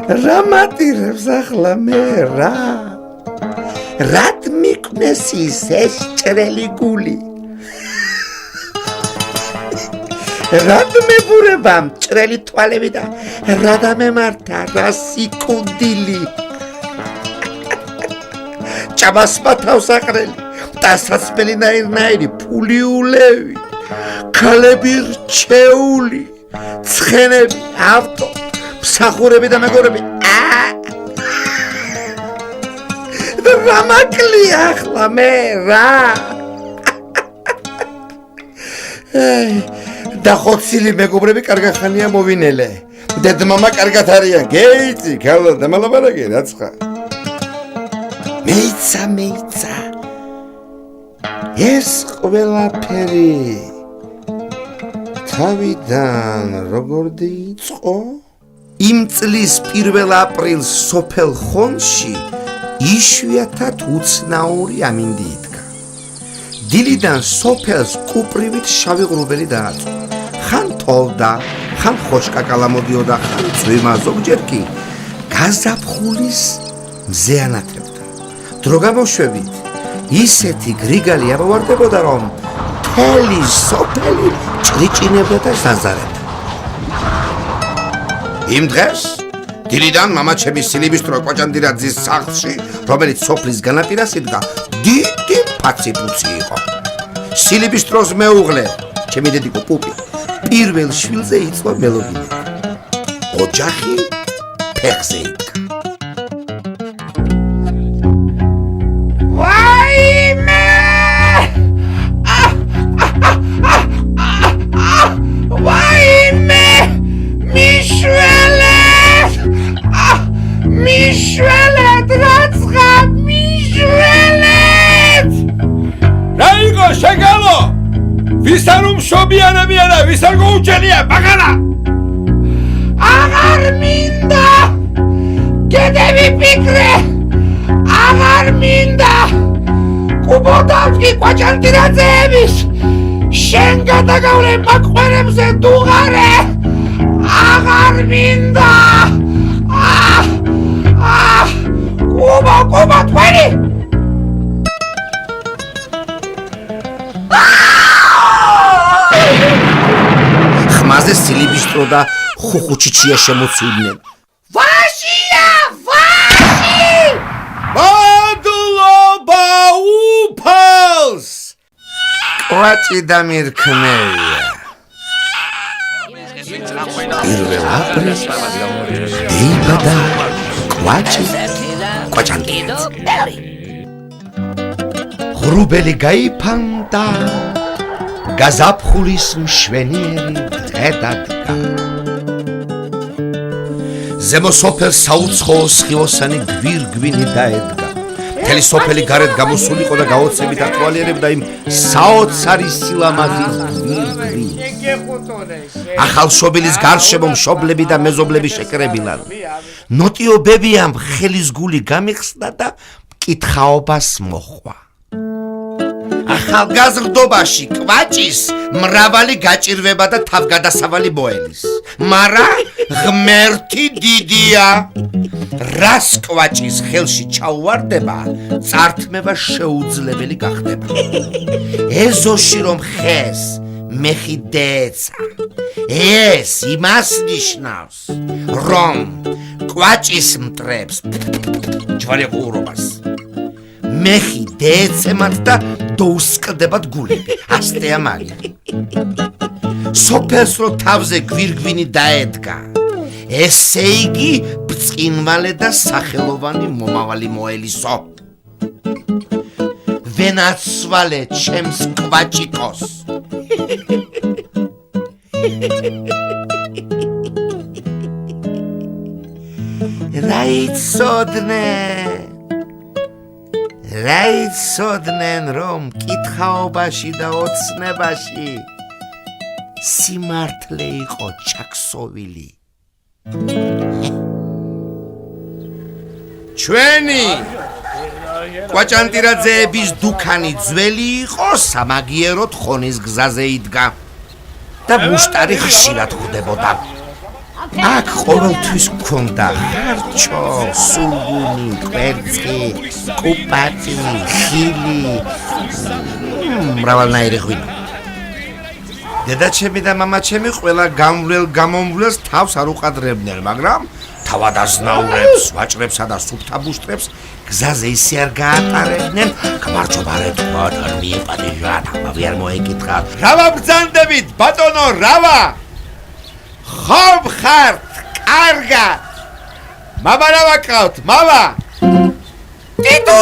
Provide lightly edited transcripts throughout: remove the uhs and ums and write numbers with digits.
რა მატირებს ახლა მე რა რად მიკვნეს ის ესჭრელი გული რად მებურება მჭრელი თვალები და რა დამემართა რა სიკვდილი ჭამასმა თავს აყრელი დასაცმელი ნაირნაირი ფულიულევი ქალები რჩეული ცხენები ავტო მსახურები და მეგობრები რა მაკლია ახლა მე რა და ხოცილი მეგობრები კარგად ხანია მოვინელე დედმამა კარგად არიან გეიცი ქალა დამალაბარაგე რაცხა მეიცა ეს ყველაფერი თავიდან როგორ დაიწყო იმ წლის 1 აპრილს სოფელ ხონში იშვიათად უცნაური ამინდი იდგა დილიდან სოფელს კუპრივით შავი ღრუბელი დააწვა ხან თოვდა ხან ხოჭკაკალა მოდიოდა ხან წვიმა ზოგჯერ კი გაზაფხულის მზე ანათებდა დრო გამოშვებით ისეთი გრიგალი აბავარდებოდა რომ მთელი სოფელი ჭრიჭინებდა და ზაზარებდა იმ დღეს დილიდან მამაჩემი სილიბისტრო კვაჭანდირაძის სახლში რომელიც სოფლის განაპირას იდგა დიდი ფაცი-ფუცი იყო სილიბისტროს მეუღლე ჩემი დედიკო პუპი პირველ შვილზე იწვა მელოდინი ოჯახი ფეხზე იდგა მიშველეთ რაცხა მიშველეთ რა იყო შეგალო ვის არ უმშობიანებია და ვის არ გოუჩენია ბაღარა აღარ მინდა გედები ფიქრე აღარ მინდა კუბოდავკი კვაჭანტირაძეების შენ გადაგავლე მაყურებზე დუღარე აღარ მინდა კუბა თქვენი ხმაზე სილიბისტრო და ხუხუჩიჩია შემოწვიდნენ ვაშია ვაში მადლობა უფალს კვაჭი დამირქმევია 1 აპრილს დაიბადა კვაჭი კვაჭანტირაძე ღრუბელი გაიფანტა გაზაფხულის მშვენიერი დღე დადგა ზემო სოფელს საუცხოო სხივოსანი გვირგვინი დაედგა მთელი სოფელი გარეთ გამოსულიყო და გაოცებით ათვალიერებდა იმ საოცარი სილამაზის გვირგვინს ახალშობილის გარშემო მშობლები და მეზობლები შეკრებილან ნოტიობებიამ ხელის გული გამიხსნა და მკითხაობას მოხვა ახალგაზრდობაში კვაჭის მრავალი გაჭირვება და თავგადასავალი მოელის მარა ღმერთი დიდია რას კვაჭის ხელში ჩაუვარდება წართმევა შეუძლებელი გახდება ეზოში რომ ხეს მეხი დეცა ეს იმას ნიშნავს რომ კვაჭის მტრებს ჯვარი ყურობას მეხი დეცემათ და დაუსკდებათ გულები ასტეა მაგ სოფელს რო თავზე გვირგვინი დაედგა ესე იგი ბწყინვალე და სახელოვანი მომავალი მოელისო ვენაცვალე ჩემს კვაჭიკოს რაიცოდნენ რომ კითხაობაში და ოცნებაში სიმართლე იყო ჩაქსოვილი ჩვენი კვაჭანტირაძეების დუქანი ძველი იყო სამაგიეროდ ხონის გზაზე იდგა და მუშტარი ხშირად ხვდებოდა აქ ყოველთვის გქონდა ხარჩო, სულგუნი, კვერცხი, კუპატი, ხილი, მრავალნაირი ღვინო. დედაჩემი და მამაჩემი ყველა გამომვლელს თავს არ უყადრებდნენ, მაგრამ თავად აზნაურებს, ვაჭრებსა და სუფთაბუშტრებს გზაზე ისე არ გაატარებდნენ, გამარჯობა რა თქვა, არ მიეპატიჟა, თავი არ მოეკითხა. რავა ბრძანდებით, ბატონო, რავა? ხომ ხართ, კარგად. მამა რა ვაკავთ, მამა? ტიტუ!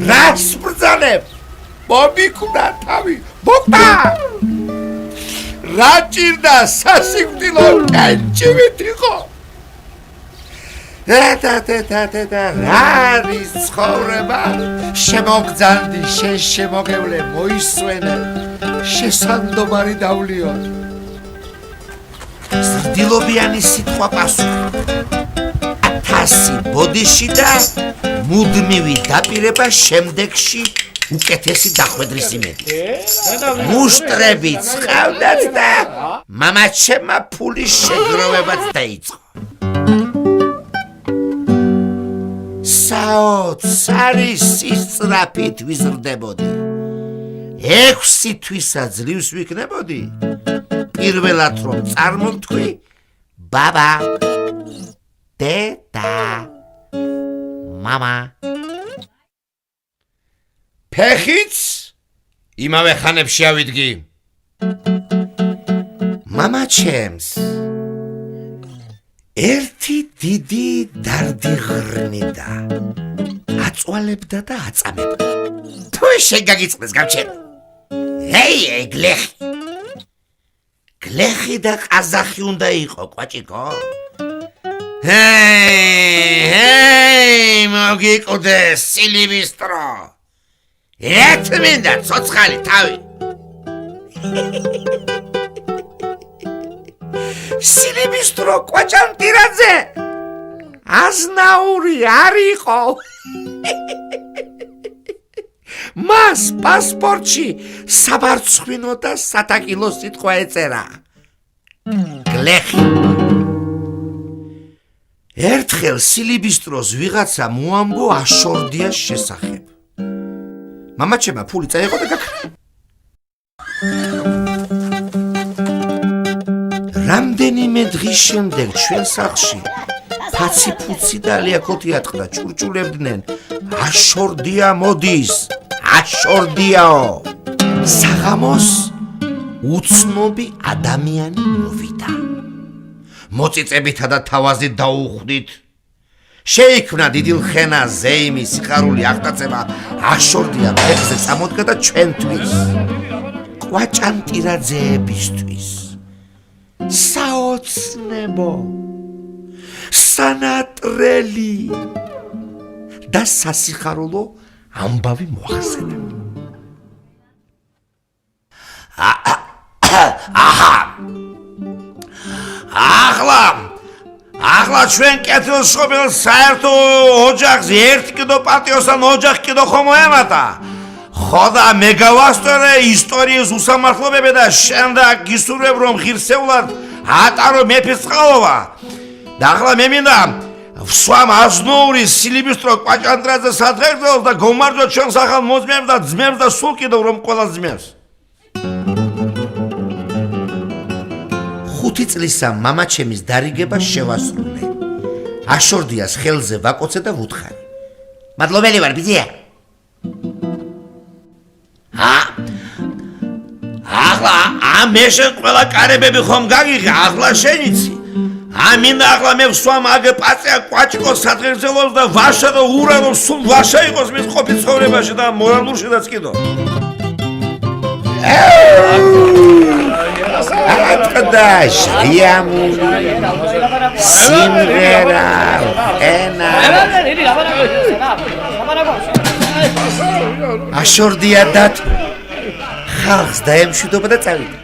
რას ბრძანებ? მომიკვდა თავი, მოკდა! რა ჭირდა სასიკვდილო კენჭივით იყო? და რა არის ცხოვრება? შემოგძანდი, შენ შემოგევლე, მოისვენე, შესანდობარი დავლიო. სრდილობიანი სიტყვა პასუხი. 1000 ბოდიში და მუდმივი დაპირება შემდეგში უკეთესი დახვედრის იმედი. მუშტრებიც ყავდათ და მამაჩემმა ფულის შეგროვებაც დაიწყო. საოცარი სისწრაფით ვიზრდებოდი. 6 თვისა ძლივს ვიქნებოდი. პირველად რომ წარმოვთქვი, ბაბა, დედა, მამა. ფეხიც იმავე ხანებში ავიდგი. მამაჩემს ერთი დიდი დარდი ღრნიდა. აწვალებდა და აწამებდა. თუ შეგაგიწყდეს გამჩენ. ჰეი, გლეხი. გლეხი და ყაზახი უნდა იყო, კვაჭიკო. ჰეი, მოგიკვდეს სილიბისტრო. ეთმინდა ცოცხალი თავი. სილიბისტრო კვაჭანტირაძე აზნაური არ იყო. მას პასპორტში საბარცხვინო და სათაკილო სიტყვა ეწერა. გლეხი. ერთხელ სილიბისტროს ვიღაცა მოამბო აშორდიას შესახებ. მამაჩემა ფული წაიღო და გაქრა. რამდენიმე დღის შემდეგ ჩვენ სახლში ფაცი-ფუცი და ლიაკოთი ატყდა, ჭურჭულებდნენ. აშორდია მოდის, აშორდიაო. საღამოს უცნობი ადამიანი მოვიდა. მოწიწებითა და თავაზით დაუხვდით. შეიქმნა დიდი ლხენა, ზეიმი, სიხარული, აღტაცება. აშორდია ფეხზე წამოდგა და ჩვენთვის, კვაჭანტირაძეებისთვის საოცნებო, სანატრელი და სასიხარულო ამბავი მოახსენა. ახლა ჩვენ კეთილ სოფელ საერთო ოჯახს ერთ კიდო პატიოსთან ოჯახ კიდო ხომ მოემატა. ხოდა მე გავასწორე ისტორიის უსამართლობები და შენ და გისურვებ რომ ღირსეულად ატარო მეფის წყალობა. და ახლა მე მინდა ვსვამ აზნაური სილიბისტრო კვაჭანტირაძეს სადღეგრძელოს და გომარჯვოთ ჩვენ სახალ მოძმეებს და ძმებს და სულ კიდევ რომ ყველა ძმებს. 5 წლისა მამაჩემის დარიგება შევასრულე. აშორდიას ხელზე ვაკოცე და ვუთხარი. მადლობელი ვარ, ბიძია. ახლა მე შენ ყველა კარებები ხომ გაგიღე, ახლა შენიცი. მინდა ახლა მე ვსვამ აგე პაწია კვაჭიკოს სადღეგრძელოს და ვაშა და ურა რომ სულ ვაშა იყოს მის ყოფილ ცხოვრებაში და მორალურშიდაც კიდო. ატყდაშ იამული სიმღერა ენა აშორდია დათ ხალხს დაემშვიდობა და წავიდა.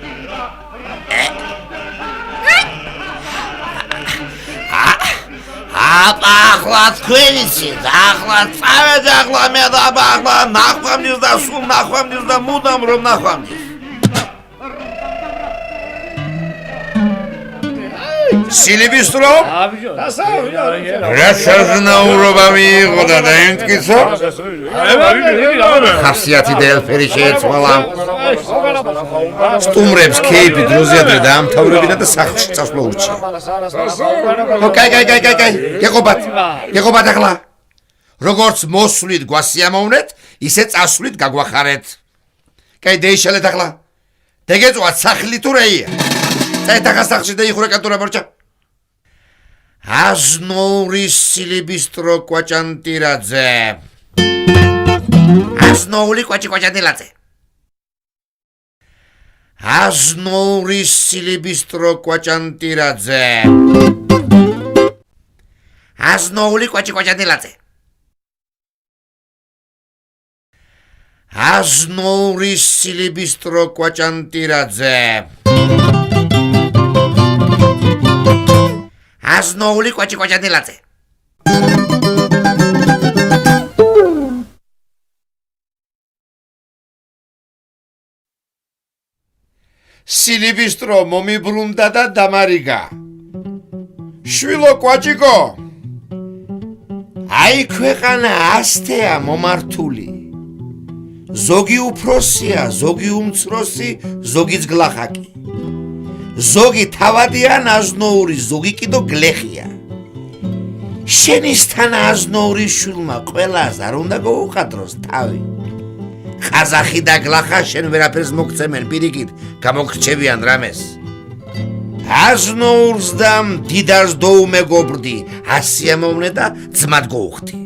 ახლა თქვენიცით, ახლა წავედ, ახლა მე და ახლა ნახვამდის და სულ ნახვამდის და მუდამ რომ ნახვამდის. სილიბისტრო რა საზნაურობა მიიღო და დაიმტკიცო ხასიათი და ელფერი შეეცვალა სტუმრებს ქეიფი დროზე დაამთავრებინა და სახლში წასვლა ურჩია კაი გეყობათ ახლა როგორც მოსვლით გვასიამოვნეთ ისე წასვლით გაგვახარეთ კაი დაიშალეთ ახლა დეგეწვათ სახლი თუ რეია წაეთახა სახლში და იხურე კატურა მორჩა აზნოურის სილიბისტრო კვაჭანტირაძე აზნოული კვაჭანტილაძე აზნოურის სილიბისტრო კვაჭანტირაძე აზნოული კვაჭანტილაძე აზნოურის სილიბისტრო კვაჭანტირაძე აზნოული კვაჭანტილაძე სილიბისტრო მომიბრუნდა და დამარიგა შვილო კვაჭიკო აი ქვეყანა ასთეა მომართული ზოგი უფროსია ზოგი უმცროსი ზოგიც გლახაკი ზოგი თავადია აზნოური ზოგი კიდო გლეხია შენისთან აზნოურის შვილმა ყველას არ უნდა გაუყადროს თავი ყაზახი და გლახა შენ ვერაფერს მოგცემენ პირიქით გამოგრჩევიან რამეს აზნოურს და მდიდარს დოუმეგობრდი ასიამოვნე და ძმად გოუხდი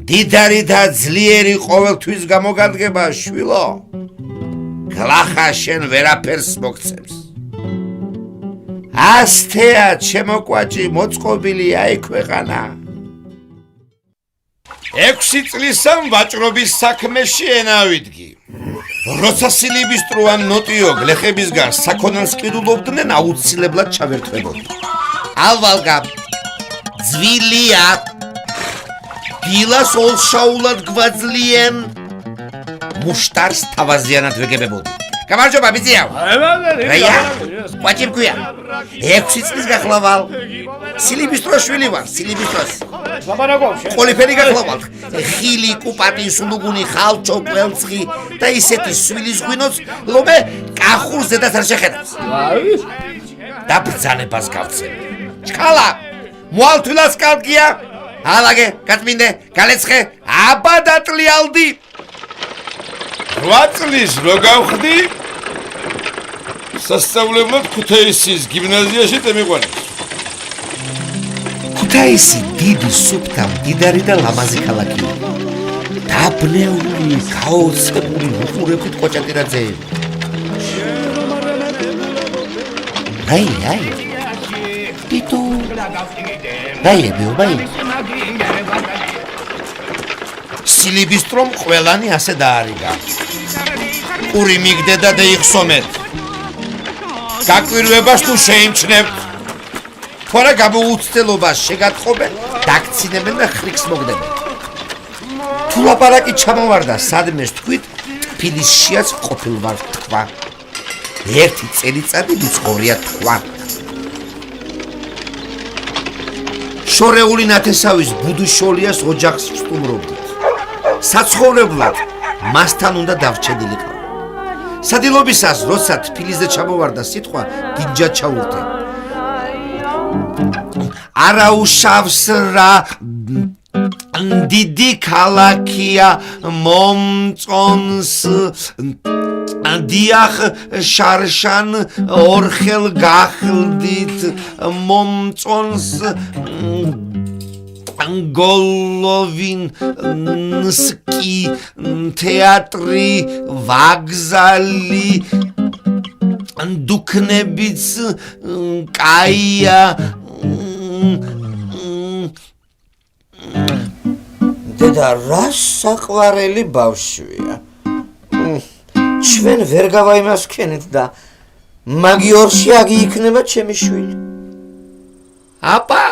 დიდარი და ძლიერი ყოველთვის გამოგადგება შვილო გლახა შენ ვერაფერს მოგცემს ასთეა ჩემო კვაჭი მოწყობილი აი ქვეყანა 6 წლისამ ვაჭრობის საქმეში ენავიდგი როცა სილიბისტრო ან ნოტიო გლეხებისგან საქონელს ყიდულობდნენ აუცილებლად ჩავერთვებოდი ალვალგა ძვილია დილას ოლშაულად გვაძლიან მუშტარს თავაზიანად ვეგებებოდი გამარჯობა ბიძიაო რაია კვაჭი მქვია 6 წლის გახლავალ სილიბისტრო შვილი ვარ სილიბისტროს ყოლიფერი გახლავალ ხილი კუპატი სულუგუნი ხალჩო ყველცხი და ისეთი სვილის ღვინოც ლომე კახურს ზედაც არ შეხედავს და ბრძანებას გავცემ ჩხალა მოალთვილას კალკია ალაგე გაწმინდე გალეცხე აბადატლიალდი 8 წლის რო გავხდი სასწავლებლად ქუთაისის გიმნაზიაში წემიყვანეს ქუთაისი დიდი სუფთა მდიდარი და ლამაზი ქალაქია დაბნეული გაოცებული უყურებით კვაჭანტირაძეები აი პიტუ ბაი სილიბისტრომ ყველანი ასე დაარიგა ყური მიგდედა და იხსომეთ გაკვირვებას თუ შეიმჩნევთ თორე გამოუცდელობას შეგატყობენ დაგცინებენ და ხრიქს მოგდებენ თუ ლაპარაკი ჩამოვარდა სადმეს თქვით თბილისშიაც ყოფილვარ თქვა ერთი წელიწადი მწყორია თქვა შორეული ნათესავის ბუდუშოლიას ოჯახს ვსტუმრობდით საცხოვრებლად მასთან უნდა დავრჩენილიყავ სადილობისას როცა თბილისზე ჩამოვარდა სიტყვა დინჯად ჩაურთე არაუშავს რა დიდი ქალაქია მომწონს დიახ შარშან ორხელ გახლდით მომწონს გოლოვინსკი თეატრი ვაგზალი დუქნებიც კაია დედა რა საყვარელი ბავშვია ჩვენ ვერ გავაიმასქენით და მაგიორში აგი იქნება ჩემი შვილი აპა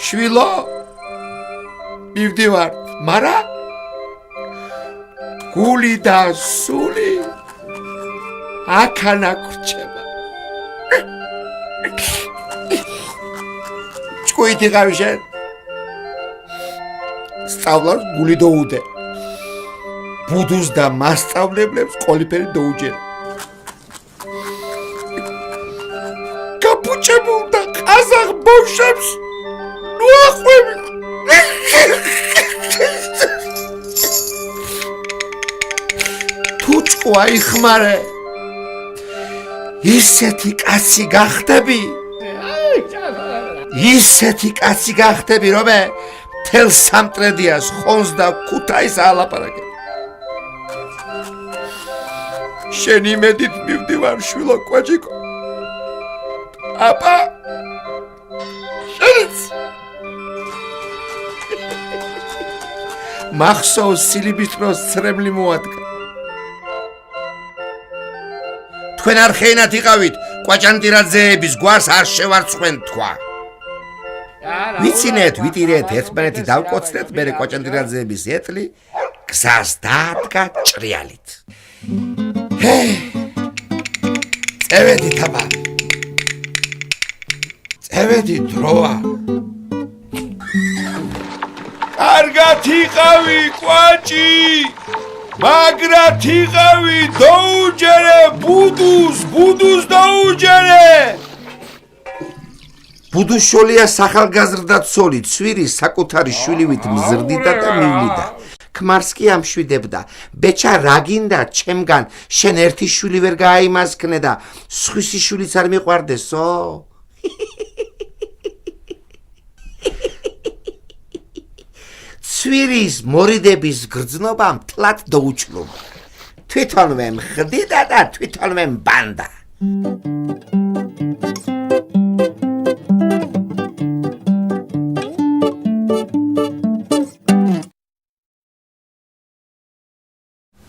შვილო მივდივარ მარა გული და სული აქანა გრჩება ჭკუით იყავი შენ? სწავლას გული დაუდე. ბუდუს და მასწავლებლებს ყოლიფერი დაუჯერე. კაპუჩებულ და ყაზახ ბავშვებს ნუახვევი. თუ ჭკუა იხმარე, ისეთი კაცი გახდები, რომე თელ სამტრედიას ხონს და ქუთაის ალაპარაკე. შენი მედით მივდივარ შვილო კვაჭიკო. აპა შენიც მახსოვს სილიბისტროს ცრემლი მოადგა. თქვენ არ ხეინათ იყავით კვაჭანტირაძეების გვარს არ შევარცხვენ თქვა. ვიცინეთ, ვიტირეთ, ერთმანეთი დავკოცდეთ, მერე კვაჭანტირაძეების ეტლი გზას დაადგა ჭრიალით. წევედით აბა. წევედი დროა. კარგად იყავი კვაჭი, მაგრად იყავი დაუჯერე ბუდუს დაუჯერე. ბუდუშოლია სახალგაზრდა ცოლი ცვირი საკუთარი შვილივით მზრდიდა და მივლიდა. ქმარს კი ამშვიდებდა. ბეჭა რა გინდა ჩემგან, შენ ერთი შვილი ვერ გააიმასქნე და სხვისი შვილიც არ მიყვარდესო? ცვირის მორიდების გრძნობა მთლად დაუჩლობა. თვითონვე მხდიდა და თვითონვე მბანდა.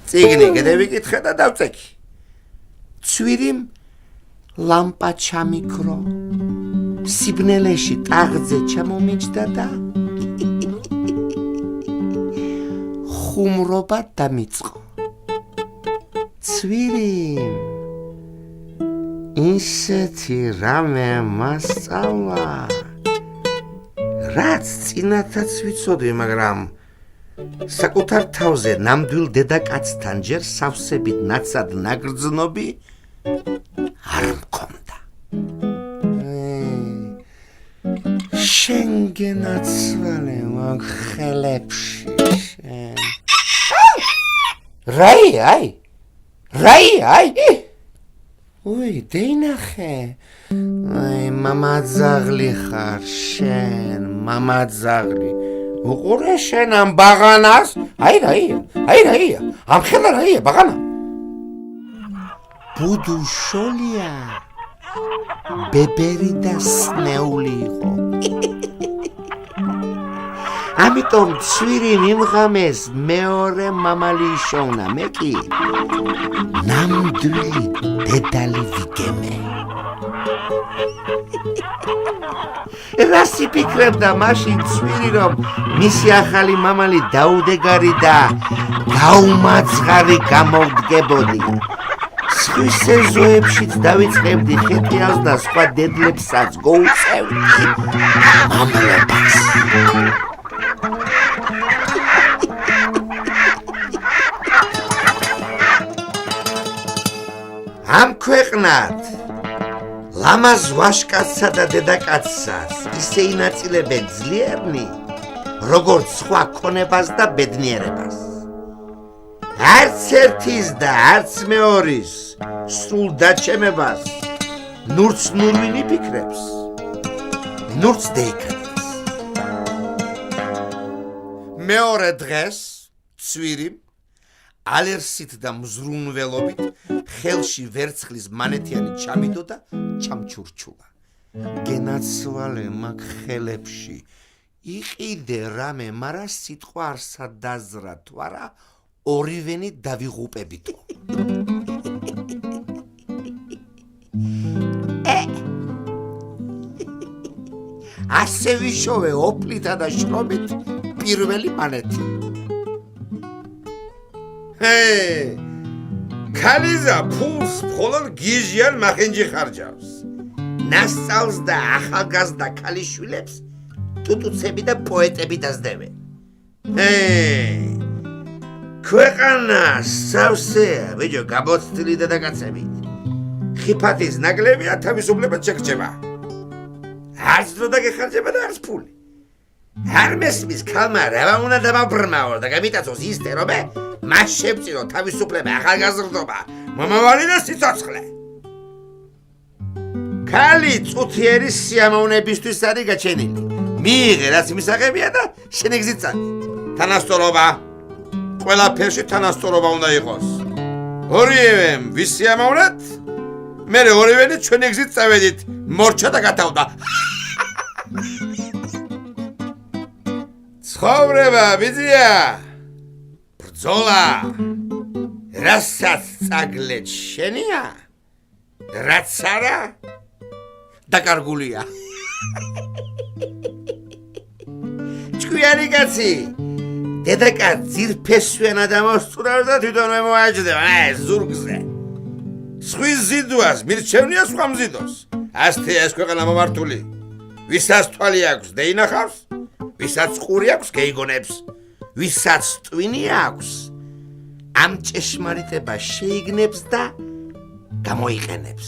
წიგნი გადავიკითხე და დავწექი. ცვირიმ ლამპა ჩამიქრო, სიბნელეში ტაღზე ჩამომიჯდა და ხუმრობა დამიწყო. ცვირიმ ისეთი რამე მასწავლა, რაც წინათაც ვიცოდი, მაგრამ საკუთარ თავზე ნამდვილ დედაკაცთან ჯერ სავსებით ნაცად ნაგრძნობი არ მქონდა. შენ გენაცვალე მაგ ხელებში შენ. რაი? უი, დეინახე. მამაძაღლი ხარ შენ, მამაძაღლი. უყურე შენ ამ ბაღანას? რაია? ამ ხელა რაია ბაღანა? ბუდუშოლია ბებერი და სნეული იყო. ამიტომ ცვირი მიმღამეს მეორე მამალი იშოვნა, მე კი ნამდვილი დედალი ვიგემე. რასი ფიქრებდა მაშინ ცვირი, რომ მისი ახალი მამალი დაუდეგარი და გაუმაძღარი გამოვდგებოდი. სხვის ეზოებშიც დავიწყებდი ხეტიალს და სხვა დედლებსაც გოუწევდი მამლობას. ამ ქვეყნად ლამაზ ვაშკაცსა და დედაკაცსაც ისე ინაწილებენ ძლიერნი, როგორც სხვა ქონებას და ბედნიერებას. არც ერთის და არც მეორის სრულ დაჩემებას ნურც ნურვინი ფიქრებს, ნურც დეიკადებს. მეორე დღეს ცვირიმ ალერსით და მზრუნველობით ხელში ვერცხლის მანეთიანი ჩამიდო და ჩამჩურჩულა. გენაცვალე მაგ ხელებში იყიდე რამე, მარა სიტყვა არ სადაზრა თუ არა ორივენი დავიღუპებითო. ასე ვიშოვე ოფლითა და შრომით პირველი მანეთი. ქალიზა ფულს მხოლოდ გიჟიან მახენჯი ხარჯავს. ნასწავლს და ახალგაზრდა ქალიშვილებს ტუტუცები და პოეტები დაძდევენ. ქვეყანა სავსეა, ბიჭო, გამოცდილი დედაკაცებით. ხიფათის ნაკლებია თავისუფლება შეგრჩება. არც დრო დაგეხარჯება და არც ფული. არ მესმის ქალმა რა უნდა დამაბრმაო და გამიტაცოს ისე რომ მას შევწირო თავისუფლება, ახალგაზრდობა, მომავალი და სიცოცხლე. ქალი წუთიერი სიამოვნებისთვის არის გაჩენილი. მიიღე რაც მისაღებია და შენეგზით წადი. თანასწორობა. ყველაფერში თანასწორობა უნდა იყოს. ორივემ ვისიამოვნეთ, მერე ორივენი ჩვენი გზით წავედით. მორჩა და გათავდა. ცხოვრება, ბიძია. ბრძოლა. რასაც წაგლეთ შენია, რაც არა დაკარგულია. ჭკვიანი კაცი, დედაკაც ძირფესვიანად ამოსწურავს და თვითონ მე მოაჯდება, ზურგზე. სხვის ზიდვას მირჩევნია სხვა მზიდოს. ასთია ეს ქვეყანა მომართული. ვისაც თვალი აქვს დაინახავს, ვისაც ყური აქვს გეიგონებს, ვისაც ტვინი აქვს ამ ჭეშმარიტებას შეიგნებს და გამოიყენებს.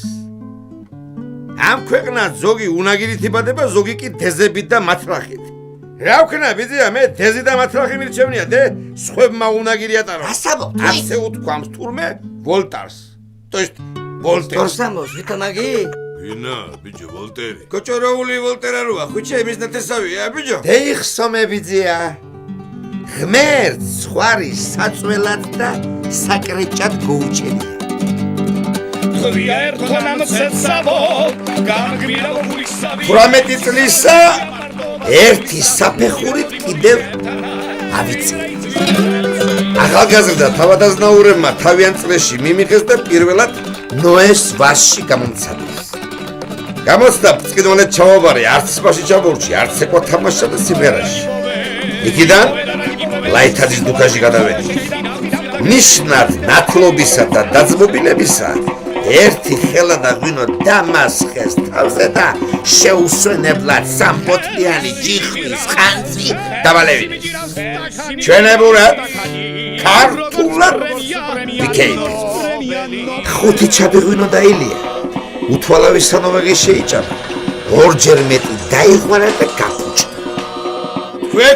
ამ ქვეყნად ზოგი უნაგირით იბადება, ზოგი კი დეზებით და მათრახით. რა ვქნა, ბიძია, მე დეზი და მათრახი მირჩევნია და სხვებმა უნაგირი ატარო. ასე უთქვამს თურმე ვოლტარს. То есть ვოლტერს. Торсამოს ვიტანაგი? ვინა, ბიჭო, ვოლტერი. კოჭოროული ვოლტერა როა, ხუჩე იმის ნათესავია, ბიჭო. დეიხსომე, ბიძია. ღმერთს ხვარი საწველად და საკრეჭად გოუჩენია. თვრამეტი წლისა ერთი საფეხურით კიდევ ავიწე. ახალგაზრდა თავადაზნაურებმა თავიანთ წლებში მიმიღეს და პირველად ნოეს ვასში გამომცადეს. გამოცდა წყინვალეთ ჩამოვარე, არც სპაში ჩამორჩი, არც ეკვა თამაშსა და სიმღერაში. იქიდან ლაითაძის დუქაში გადავედი. ნიშნად ნათლობისა და დაძმობილებისა ერთი ხელა და ღვინო დამასხეს თავზე და შეუსვენებლად სამფოთლიანი ჯიხვის ხანძი დავალევინეს. ჩვენებურად ქართულად ვიქეით. ხუთი ჩაბი ღვინო დაილია. უთვალავი სანოვაგი შეიჭამა. ორჯერ მეტი დაიღვარა და გაფუჭა.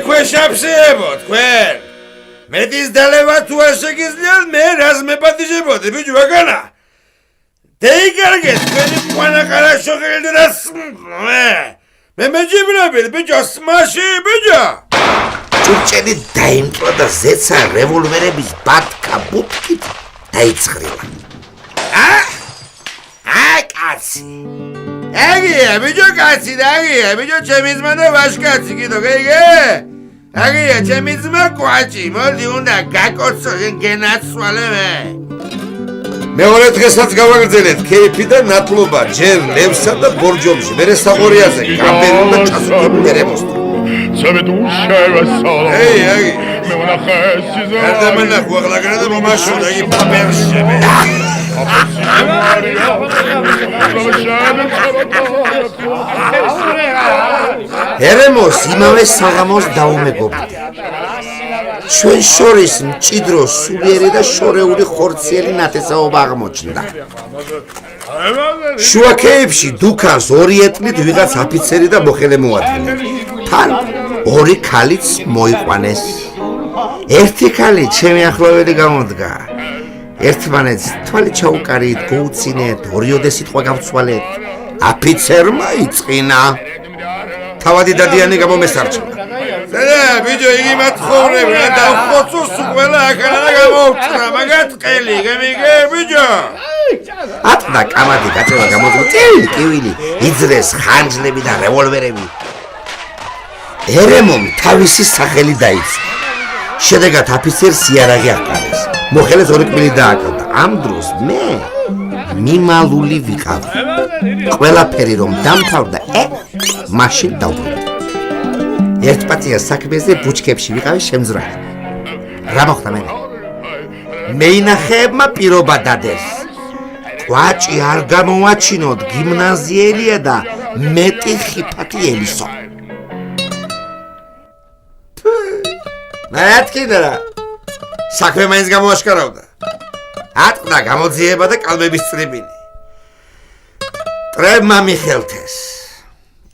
ქვეშაფსეებო, თქვენ. მეტის დალევა თუ არ შეგიძლიათ, მე რას მეპატიჟებოდი, ბიჭო, ვაგანა. Deyigarget beni bana karşı geldiras. Me mecibrebil bico smashi bico. Türkçeli daimtla da zetsa revolvere biz bat kabutkit dayıtsırıyla. Katsi. Egiye bico katsi de egiye bico çemizmada başkatsi gido gege. Egiye çemizme kuaçi moldi unda kakotso genat sualeme. მეორე დღესაც გავაგრძელეთ ქეიფი და ნათლობა ჯერ ლევსა და ბორჯომში მერე საყორიაზე გამბერულ და ჩასუქებულ ერემოსთან მე ვნახეს ეზა ხუაღლაგრა და მომაშოდა იგი პაპერშები ერემოს იმავე საღამოს დაუმეგობრდა ჩვენ შორის მჭიდრო სულიერი და შორეული ხორციელი ნათესაობა აღმოჩნდა. შუა ქეიფში დუქანს ორი ეტლით ვიღაც აფიცერი და მოხელე მოადგინა. თან ორი ქალიც მოიყვანეს. ერთი ქალი ჩემი ახლოველი გამოდგა. ერთმანეთს თვალი ჩაუკარით, გოუცინეთ, ორიოდე სიტყვა გავცვალეთ. აფიცერმა იწყინა. თავადი დადიანი გამომესარჩა. და ბიჭო იგი მათხოვრებია და ხოცოს ყველა ახლა გამოვწრა მაგათ ყელი გამიგე ბიჭო ატდა კამადი კაცოლა გამოძღვწილი კივილი იძრეს ხანჯლები და რევოლვერები ერემომ თავისი სახელი დაიწყო შედეგად აფიცერს იარაღი აყარეს მოხელეს ორი კბილი დააკრდა ამ დროს მე მიმალული ვიყავ ყველაფერი რომ დამთავრდა მაშინ დავბრუნდი ერთპატია საქმეზე ბუჩქებში ვიყავი შემძრალი. რა მოხდა მე? მეინახეებმა პირობა დადეს. ყვაჭი არ გამოვაჩინოთ გიმნაზიელია და მეტი ხიფათი ელისო. მეთქიდა რა. საქმე მაინც გამოაშკარავდა. ატყდა გამოძიება და კალმების წრიბინი. ტრებმა მიხელთეს.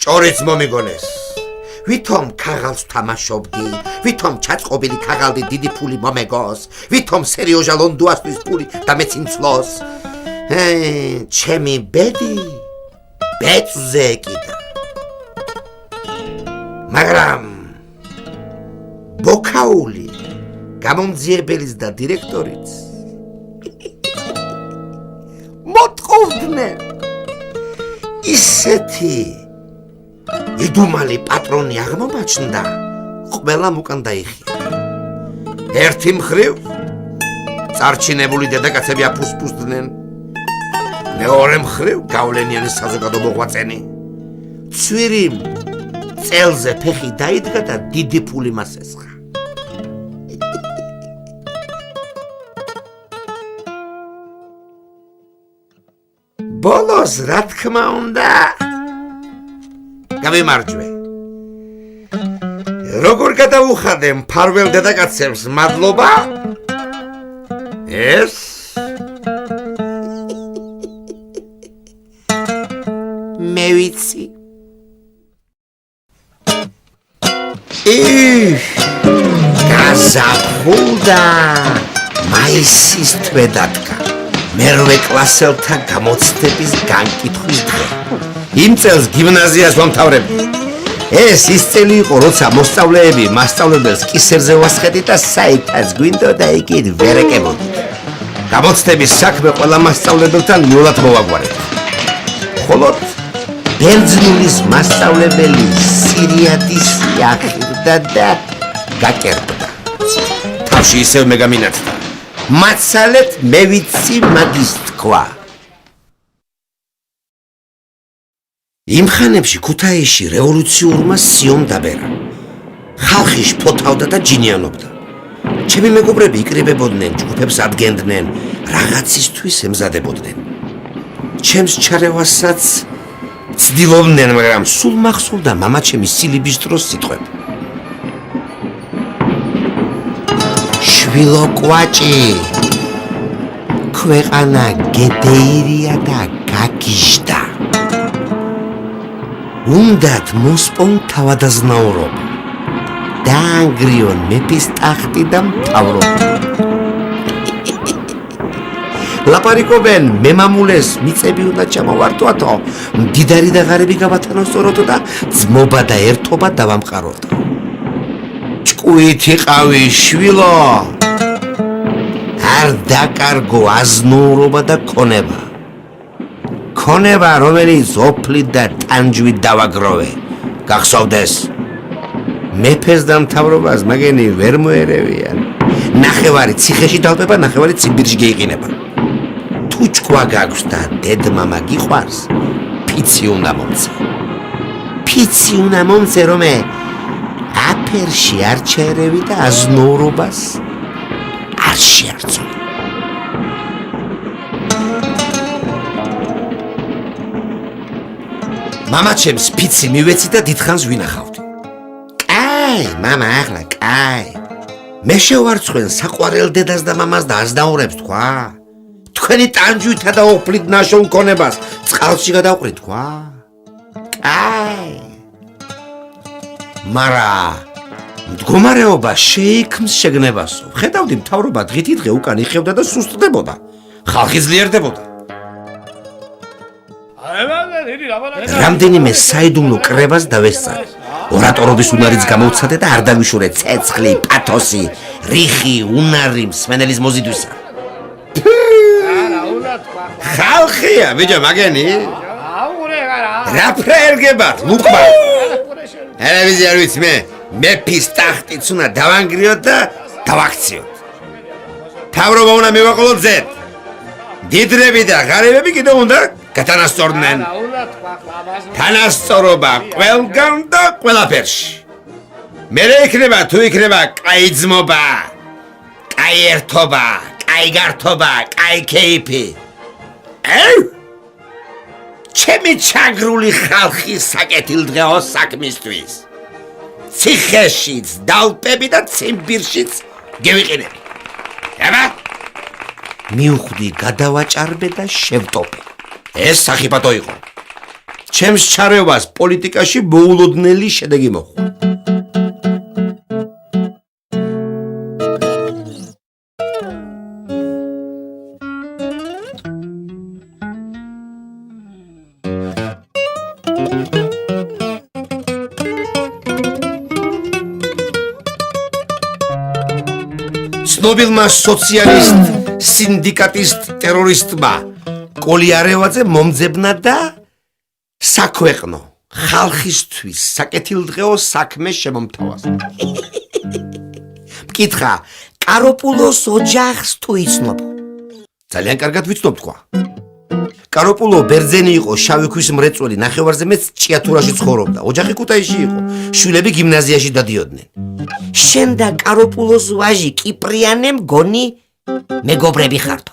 ჭორიც მომიგონეს. ვითომ ქაღალს თამაშობდი, ვითომ ჩაწყობილი ქაღალდი დიდი ფული მომეგოს, ვითომ სერიოზა ლონდოასთვის ფული და მეცინცლოს. ჩემი ბედი ბეწზე ეკიდა. მაგრამ ბოქაული გამომძიებელიც და დირექტორიც მოტყუდნენ ისეთი იდუმალი პატრონი აღმომაჩნდა, ყველამ უკან დაიხია. ერთი მხრივ წარჩინებული დედაკაცები აფუსფუსდნენ, მეორე მხრივ გავლენიანი საზოგადო მოღვაწენი. ცვირიმ წელზე ფეხი დაიდგა და დიდი ფული მას ესხა. ბოლოს რა თქმა უნდა გამიმარჯვე. როგორ გადაუხადე მფარველ დედაკაცებს მადლობა? ეს მე ვიცი. გაზაფხულდა მაისის თვე დადგა. მერვე კლასელთა გამოცდების განკითხვის დღე. იმ წელს გიმნაზიას ვამთავრებდი. ეს ის წელი იყო, როცა მოსწავლეები მასწავლებელს კისერზე ვასხდით და საითაც გვინდოდა იქით ვერ ეკებოდით. გამოცდების საქმე ყველა მასწავლებელთან მიულად მოვაგვარეთ. ხოლო ბერძნულის მასწავლებელი სირიადის ახირდა და გაკერბდა. თავში ისევ მე გამინაცდა. მაცალეთ მე ვიცი მაგის თქვა. იმ ხანებში ქუთაისში რევოლუციურმა სიომ დაბერა. ხალხი შფოთავდა და ჯინიანობდა. ჩემი მეგობრები იკრიბებოდნენ, ჯგუფებს ადგენდნენ, რაღაცისთვის ემზადებოდნენ. ჩემს ჩარევასაც ცდილობდნენ, მაგრამ სულ მახსოვდა მამაჩემის სილიბის დროს სიტყვები. შვილო კვაჭი, ქვეყანა გედეირია და გაგიჟდა. უნდათ მოსპონ თავადაზნაურობა. დაანგრიონ მეფის ტახტი და მთავრობა. ლაპარიკობენ მემამულეს მიწები უნდა ჩამოვართვათო, მდიდარი და ღარიბი გავათანასწოროთო და ძმობა და ერთობა დავამყაროთ. ჭკუით იყავი შვილო, არ დაკარგო აზნაურობა და ქონება. ქონება, რომელიც ოფლით და ტანჯვით დავაგროვე. გახსოვდეს, მეფეს და მთავრობას მაგენი ვერ მოერევიან. ნახევარი ციხეში დავტება, ნახევარი ციმბირში გეიყინება. თუ ჭკვა გაქვს და დედმამა გიყვარს, ფიცი უნდა მომცე. ფიცი უნდა მომცე, რომე აფერში არ ჩაერევი და აზნაურობას არ შეარწო. მამაჩემს ფიცი მივეცი და დიდხანს ვინახავდი. კაი, მამა, ახლა კაი. მე შევარცხვენ საყვარელ დედას და მამას და აზნაურებს თქვა. თქვენი ტანჯვითა და ოფლით ნაშონ ქონებას წყალში გადავყრით თქვა. კაი. მარა მდგომარეობა შეიქმს შეგნებასო. ხედავდი მთავრობა დღითი დღე უკან იხევდა და სუსტდებოდა. ხალხი ძლიერდებოდა. რამდენიმე საიდუმლო კრებას დავესწარე. ორატორობის უნარიც გამოვცადე და არ დავიშურე ცეცხლი, პათოსი, რიხი, უნარი მსმენელის მოზიდვისა. ხალხია, ბიჭო, მაგენი? რა ფრაერგებად, ლუკმა. ტელევიზია არ ვიცი მე, მეფის ტახტიც უნდა დავანგრიოთ და დავაქციოთ. მთავრობა უნდა მივაყოლოთ ზედ. დიდრები და ღარიბები კიდევ უნდა გათანასწორდნენ. თანასწორობა ყველგან და ყველაფერში. მერე იქნება თუ იქნება კაი ძმობა, კაი ერთობა, კაი გართობა, კაი კეიფი. ჩემი ჩაგრული ხალხი საკეთილდღეო საქმისთვის. ციხეშიც დავპები და ციმბირშიც გევიყინები. აბა მიუხვდი გადავაჭარბე და შევტოპე. ეს სახიფათო იყო. ჩემს ჩარევას პოლიტიკაში მოულოდნელი შედეგი მოჰყვა. ცნობილმა სოციალისტ სინდიკატისტ ტერორისტმა კოლიარევაძე მომძებნა და საქვეყნო ხალხისთვის საკეთილდღეო საქმე შემომთავაზა. მკითხა, კაროპულოს ოჯახს თუ იცნობ? ძალიან კარგად ვიცნობ თქვა. კაროპულო ბერძენი იყო, შავი ქვის მრეწველი, ნახევარზე მეც ჭიათურაში ცხოვრობდა. ოჯახი ქუთაისში იყო, შვილები გიმნაზიაში დადიოდნენ. შენ და კაროპულოს ვაჟი კიპრიანე მგონი მეგობრები ხართო.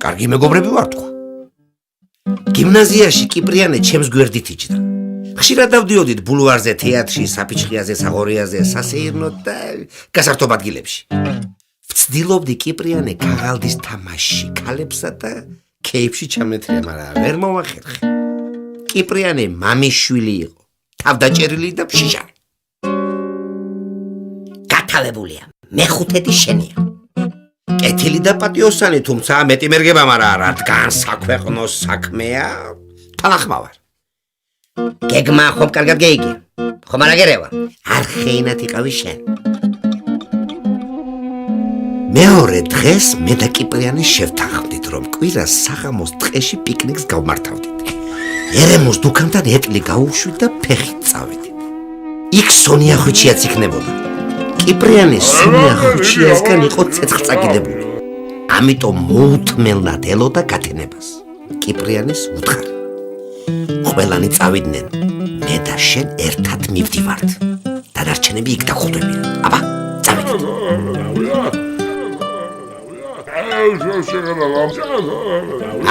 კარგი მეგობრები ვარ თქვა. გიმნაზიაში კიპრიანე ჩემს გვერდით იჯდა. ხშირად დავდიოდით ბულვარზე, თეატრში, საფიჩხიაზე, საღორიაზე, სასეირნოდ და გასართობ ადგილებში. ვცდილობდი კიპრიანე ქაღალდის თამაშში ქალებსა და კეიფში ჩამეთრია, მაგრამ ვერ მოვახერხე. კიპრიანე მამიშვილი იყო, თავდაჭერილი და ფშიჟანი. გათალებულია, მეხუთედი შენია. კეთილი და პატიოსანი, თუმცა მეტი მერგება, მაგრამ რადგან საქვეყნოს საქმეა, თანახმავარ. გეგმა ხომ კარგად გეიგე, ხომ არა გერევა? არ ხეინად იყავი შენ. მეორე დღეს მე და კიპრიანი შევთანხმდით, რომ კვირას საღამოს ტყეში პიკნიკს გავმართავდით. ერემოს დუქანთან ეტლი გავუშვით და ფეხით წავედით. იქ სონია ხვიჩიაც იქნებოდა. კიპრიანი სონია ხვიჩიასგან იყო ცეცხლწაკიდებული. ამიტომ მოუთმელნად ელოდა გათენებას. კიპრიანის უთხარი. ყველანი წავიდნენ. მე და შენ ერთად მივდივართ. დანარჩენები იქ დაგხვდებიან. აბა, წავედით.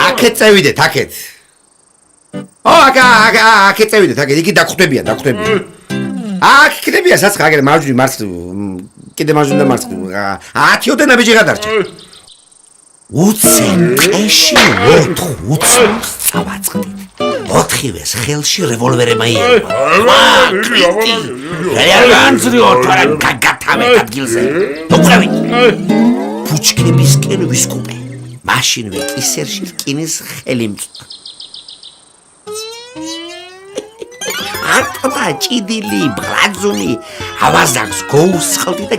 აქეთ წევიდეთ, აქეთ. აქეთ წევიდეთ, აქეთ, იქი დაგხვდებიან. აქ იქნებია საცხა, აგერ მარჯვნივ მარცხნივ, კიდე მარჯვნივ და მარცხნივ. 10 ოდენა ბიჭი გადარჩა. უცენ ტყეში 4 წავაწყდით. 4-ვეს ხელში რევოლვერი მაიერება. განძრიო თორე გაგათავეთ ადგილზე. უყრევით. ბუჩქებისკენ ვისკუპე. მაშინვე კისერში რკინის ხელი მწვა. არტმა ჭიდილი, ბრაძუნი, ავაზაკს გოუსხლდი და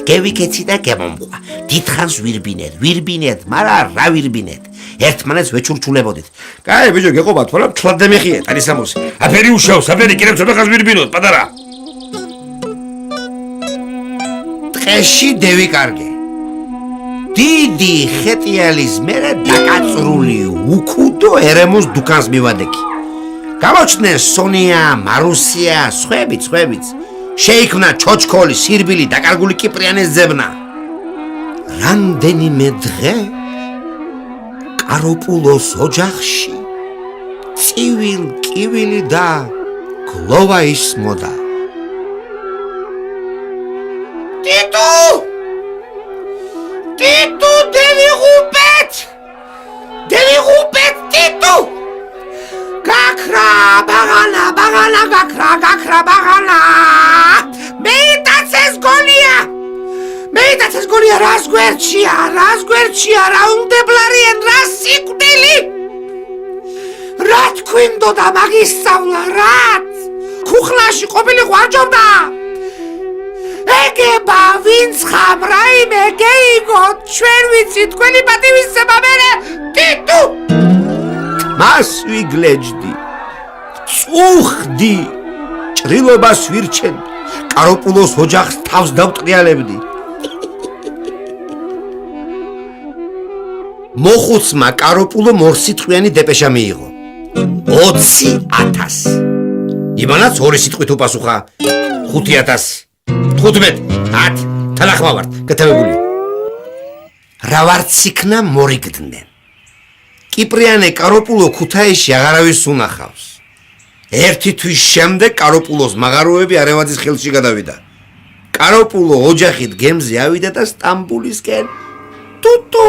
გევიკეცი და გემომყვა. დიდხანს ვირბინეთ, მარა რა ვირბინეთ. ერთმანეთს ვეჩურჩულებოდით. კაი, ბიჭო, გეყობა თორე თლად დამეხია, ტანისამოსი. აფერი უშავს, აფერი კიდევ ცოტა ხანს ვირბინოთ, პატარა. ტყეში დევიკარგე. დიდი ხეტიალის მერე დაკაწრული უკუდო ერემოს დუქანს მივადექი. გამოჩნდნენ სონია, მარუსია, სხვებიც. შეიქმნა ჩოჩქოლი, სირბილი, დაკარგული კიპრიანეს ძებნა. რამდენიმე დღე კაროპულოს ოჯახში წივილი და გლოვა ისმოდა. ტიტუ, დევიღუპეთ, ტიტუ! გაქრა ბაღანა, გაქრა ბაღანა! მეიტაცეს გოლია, რას გვერდშია, რა უნდებლარიან, რა სიკვდილი! რა თქვინდოდა მაგისწავლა, რაც? ქუხლაში ყოფილიყო არჯობდა! ეგება ვინც ხამ რაიმე გეიგოთ, ჩვენ ვიცით თქვენი პატივისცემა მერე ტიტუ! მას ვიგლეჯდი, წუხდი, ჭრილობას ვირჩენდი, კაროპულოს ოჯახს თავს დავტრიალებდი. მოხუცმა კაროპულო მორსიტყვიანი დეპეშა მიიღო. 20,000. იმანაც 2 სიტყვით უპასუხა. 5,000. 15, 10, თანახმავართ, გათევებული. რა ვარც იქნა მორიგდნენ. კიპრიანე კაროპულო ქუთაისში აღარავის უნახავს. ერთი თვის შემდეგ კაროპულოს მაღაროები არევაძის ხელში გადავიდა. კაროპულო ოჯახით გემზე ავიდა და სტამბულისკენ ტუტუ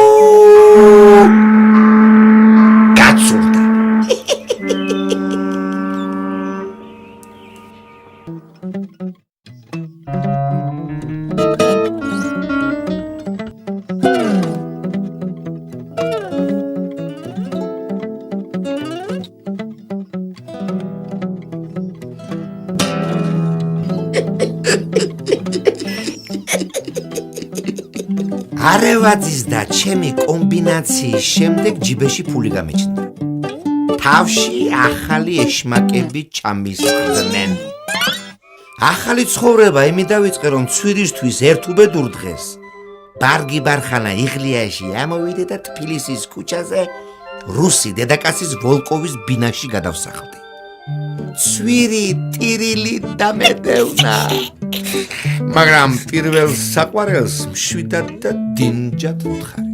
გაცურდა. არევაძის და ჩემი კომბინაციის შემდეგ ჯიბეში ფული გამეჩნდა. თავში ახალი ეშმაკები ჩამისხდნენ. ახალი ცხოვრება იმით დავიწყე, რომ ცვირისთვის ერთ უბედურ დღეს ბარგი ბარხანა იღლიაში ამოვიდე და თბილისის ქუჩაზე რუსი დედაკაცის ვოლკოვის ბინაში გადავსახლდი. ცვირი ტირილი დამედევნა. მაგრამ პირველ საყვარელს მშვიდად და დინჯად ვუთხარი.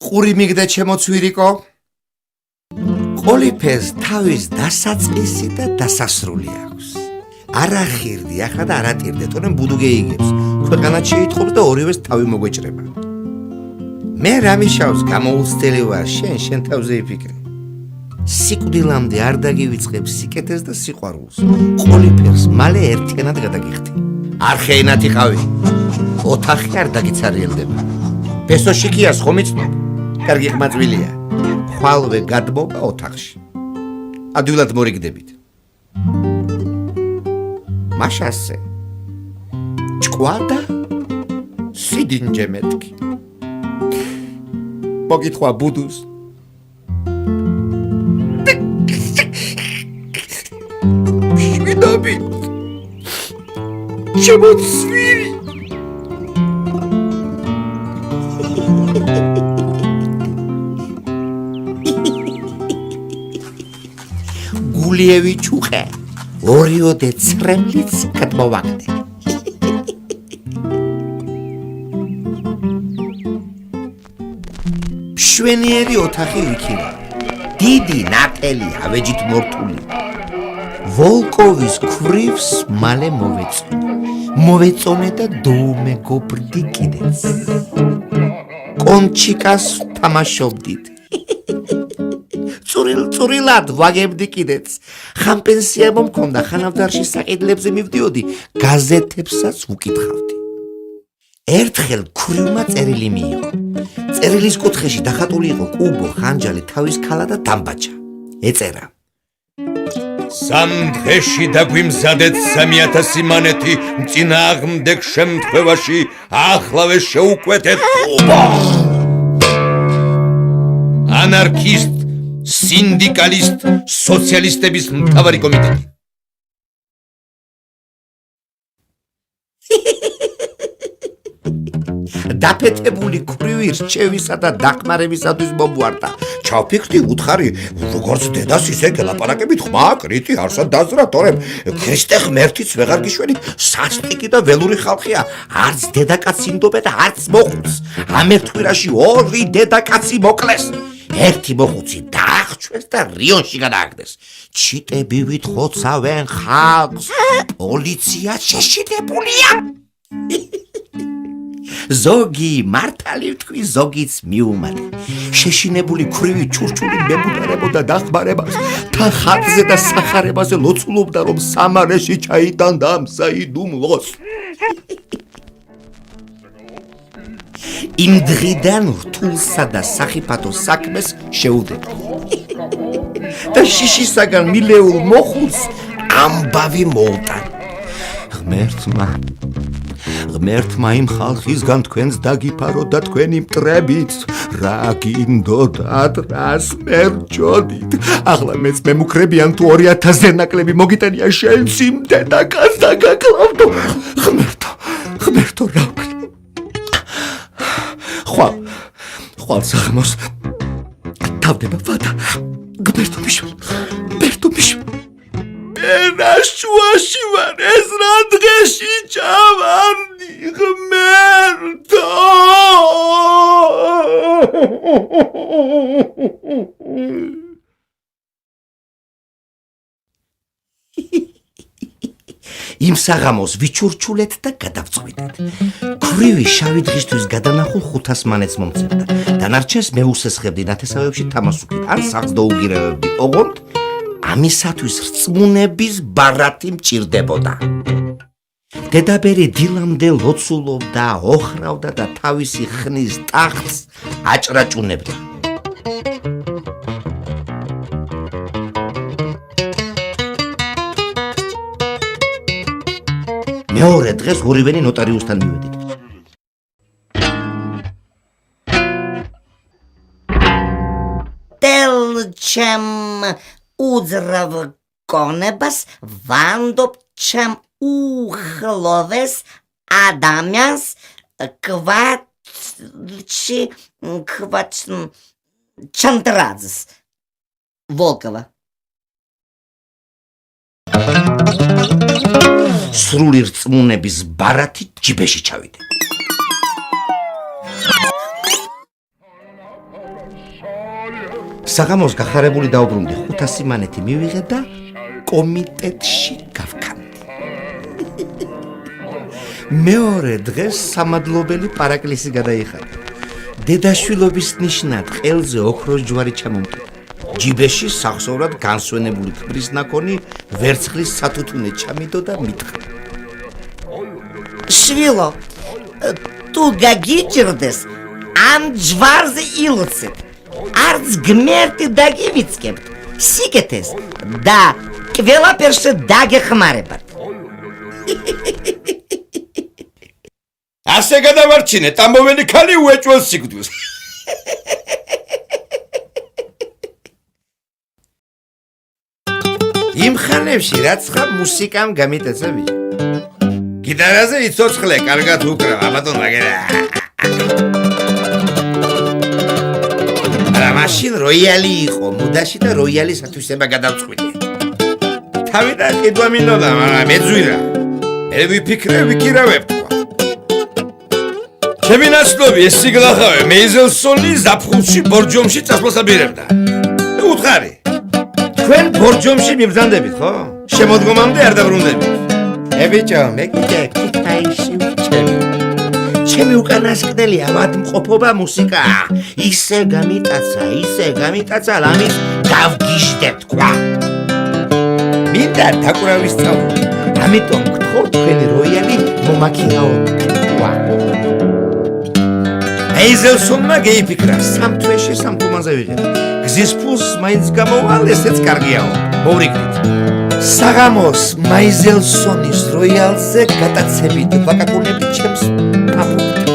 ყური მიგდა ჩემო ცვირიკო? ყოლიფეს თავის დასაწყისი და დასასრული აქვს. არა ხირდი ახლა და არა ტირდე, თორემ ბუდუ გეიგებს. ქვეყანად შეიტყობს და ორივეს თავი მოგვეჭრება. მე რამიშავს გამოუცდელი ვარ, შენ თავზე იფიქრე. სიკვდილამდე არ დაგივიწყებ სიკეთეს და სიყვარულს. ყოლიფერს მალე ერთიანად გადაგიხდი. არხეინად იყავი. ოთახი არ დაგიცარიელდება. ბესოშიკიას ხომ იცნობ? კარგი ყმაწვილია. ხვალვე გადმობა ოთახში. ადვილად მორიგდებით. მაშასე. ჭკვადა სიდინჯე მეთქი. მოგითხვა ბუდუს. შვიდობით. ჩემო ცვირი. გულიევი ჩუხე. ორიოდე ცრემლიც გადმოვაგდე. მშვენიერი ოთახი ვიქინა. დიდი ნატელი ავეჯით მორთული. ვოლკოვის ქვრივს მალე მოვეწონე და დოუმეგობრდი კიდეც. კონჩიკას თამაშობდით. წურილად ვაგებდი კიდეც. ხამპენსია მომქონდა, ხანავდარში საყიდლებზე მივდიოდი, გაზეთებსაც ვუკითხავდი. ერთხელ ქვრივმა წერილი მიიღო. წერილის კუთხეში დახატული იყო კუბო, ხანჯალი, თავის ქალა და დამბაჭა. ეწერა: სამ დღეში დაგვიმზადეთ 3000 მანეთი, წინააღმდეგ შემთხვევაში ახლავე შეუკვეთეთ კუბო. ანარქისტ, სინდიკალისტ, სოციალისტების მთავარი კომიტეტი. დაფეთებული ქვრივი რჩევისა და დახმარებისათვის მომუარდა. ჩავფიქრდი უთხარი, როგორც დედას ისე გელაპარაკებით ხმა, კრიტი არსად დაზრა, თორემ ქრისტე ღმერთიც ვეღარ გიშვენით, სასტიკი და ველური ხალხია, არც დედაკაცი ინდობე და არც მოხუც. ამ ერთ კვირაში ორი დედაკაცი მოკლეს. ერთი მოხუცი დაახჩვეს და რიონში გადააგდეს. ჩიტები ვითხოვცავენ ხალხს, პოლიცია შეშინებულია. ზოგი მართალი ვთქვი, ზოგიც მიუმატე. შეშინებული ქვრივი ჩურჩული მემუტარებოდა დახმარებას, თან ხატზე და სახარებაზე ლოცულობდა, რომ სამარეში ჩაიტანდა ამ საიდუმლოს. იმ დღიდან რთულსა და სახიფათო საქმეს შეუდგა. და შიშისაგან მილეულ მოხუცს ამბავი მოუტანა. ღმერთმა იმ ხალხისგან თქვენს დაგიფაროთ და თქვენი მტრებით რა გინდოდათ, რას მერჯოდით. ახლა მეც მემუქრებიან თუ 2000-ზე ნაკლები მოგიტანია შენც იმ დედაკაც დაგაკლავდო. ღმერთო რა ვქნა. ხვალ საღამოს თავდება ვადა. ღმერთო მიშვენ. შუაში ვარ, ეს რა დღეში ჩავარდი, ღმერთო. იმ საღამოს ვიჩურჩულეთ და გადავწყვიტეთ. ქვრივი შავი დღისთვის გადანახულ 500 მანეთს მომცემდა. დანარჩენს მეუსესხებდი ნათესავებში თამასუქით, ან სახლს დაუგირავებდი ოღონდ ამისათვის რწმუნების ბარათი მჭირდებოდა. დედაბერი დილამდე ლოცულობდა, ოხრავდა და თავისი ხნის ტახტს აჭრაჭუნებდა. მეორე დღეს ორივენი ნოტარიუსთან მივედით. Telcem უძრავ გონებას ვანდობ ჩემ უხლოვეს ადამიანს ჩანტრაძს Волкова. სრული რწმუნების ბარათი ჯიბეში ჩავიდე. საღამოს გახარებული დაუბრუნდი, 500 მანეთი მივიღე და კომიტეტში გავქანდი. მეორე დღეს სამადლობელი პარაკლისი გადაიხადა. დედაშვილობის ნიშნად ყელზე ოქროს ჯვარი ჩამომკიდა. ჯიბეში სახსოვრად განსვენებული ქმრის ნაკონი ვერცხლის სათუთუნე ჩამიდო და მითხრა. შვილო, თუ გაგიჭირდეს ამ ჯვარზე ილოცეთ. არც გმერტი დაგივიწყებთ, სიკეთეს და ყველაფერში დაგეხმარებათ. ასე გადავარჩინე, ტამბოვანი ქალი უეჭველს სიკვდილს. იმ ხანებში რაც ხარ მუსიკამ გამიტეცა ბიჭო. გიტარაზე იცოცხლე, კარგად უკრავ, აბატონ მაგერა. არა, მაშინ როიალი იყო, მუდაში და როიალისათვისება გადავწყვიტე. თავიდან ყიდვა მინდოდა, მაგრამ მეძვირა. მე ვიფიქრე, ვიკირავებ თქვა. ჩემი ნაცნობი ეს სიგლახავე მეიზელსონი ზაფხულში ბორჯომში წასვლას აბირებდა. უთხარი. თქვენ ბორჯომში მიბრძანდებით, ხო? შემოდგომამდე არ დაბრუნდებით. ბიჭო, მე კიდე ქუთაისში ვჩები. ჩემი უკანასკნელი ავადმყოფობა მუსიკა. ისე გამიტაცა, ლამის გავგიჟდე თქვა. მინდა დაკურავისწავლო. ამიტომ გთხოვ თქვენი როიალი მომაქირავოთ თქვა. ეიზელსონმა გეიფიქრა, 3 თვეში 3 თუმანზე ვიღებ. გზის ფულს მაინც გამოვალ, ესეც კარგიაო. მოვრიგდით. საღამოს მაიზელსონის როიალზე გადაცებით ვაკაკუნები ჩემს პაპუქებს.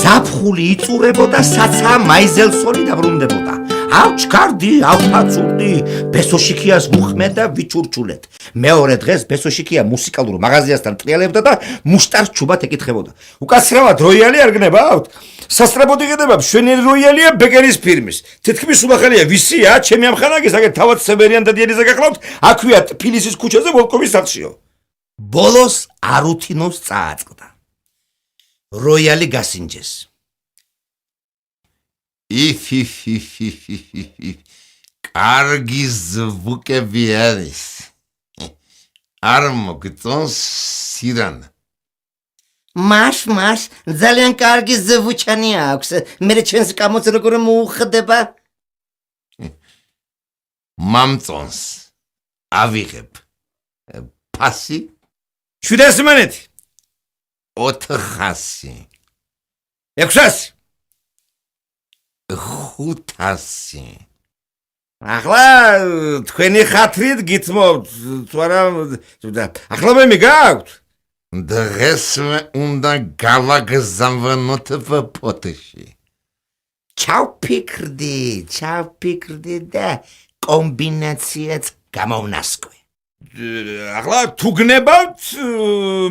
ზაფხული იწურებოდა, საცა მაიზელსონი დაბრუნდებოდა. ავჩქარდი, ავფაცურდი, ბესოშიქიას ვუხმე და ვიჩურჩულეთ. მეორე დღეს ბესოშიქია მუსიკალურ მაღაზიასთან ტრიალებდა და მუშტარს ჩუბად ეკითხებოდა. უკაცრავად როიალი არ გნებავთ? სასწრაფოდ იყიდება მშვენიერი როიალია ბეკერის ფირმის. თითქმის უბახალია ვისია, ჩემი ამხანაგის, აგერ თავად სებერიან დადიანიზე გახლავთ, აქვეა თბილისის ქუჩაზე ვოლკოვის სახლშიო. ბოლოს არუთინოს წააწყდა. როიალი გასინჯეს. კარგი ზვუკები არის. არ მოგწონს სირანა. მას ძალიან კარგი ზვუჩანი აქვს. მე ჩვენს კამოც როგორ მოუხდება? მამწონს. ავიღებ. ფასი 700 მანეთი. 400. 600. 500. ახლა თქვენი ხათრით გითმობთ, თუ არა ახლა მე მიგაქვთ? დღეს მე უნდა გავაგზავნოთ პოტეში. ჩავფიქრდი და კომბინაციაც გამოვნასკვე. ახლა თუ გნებავთ,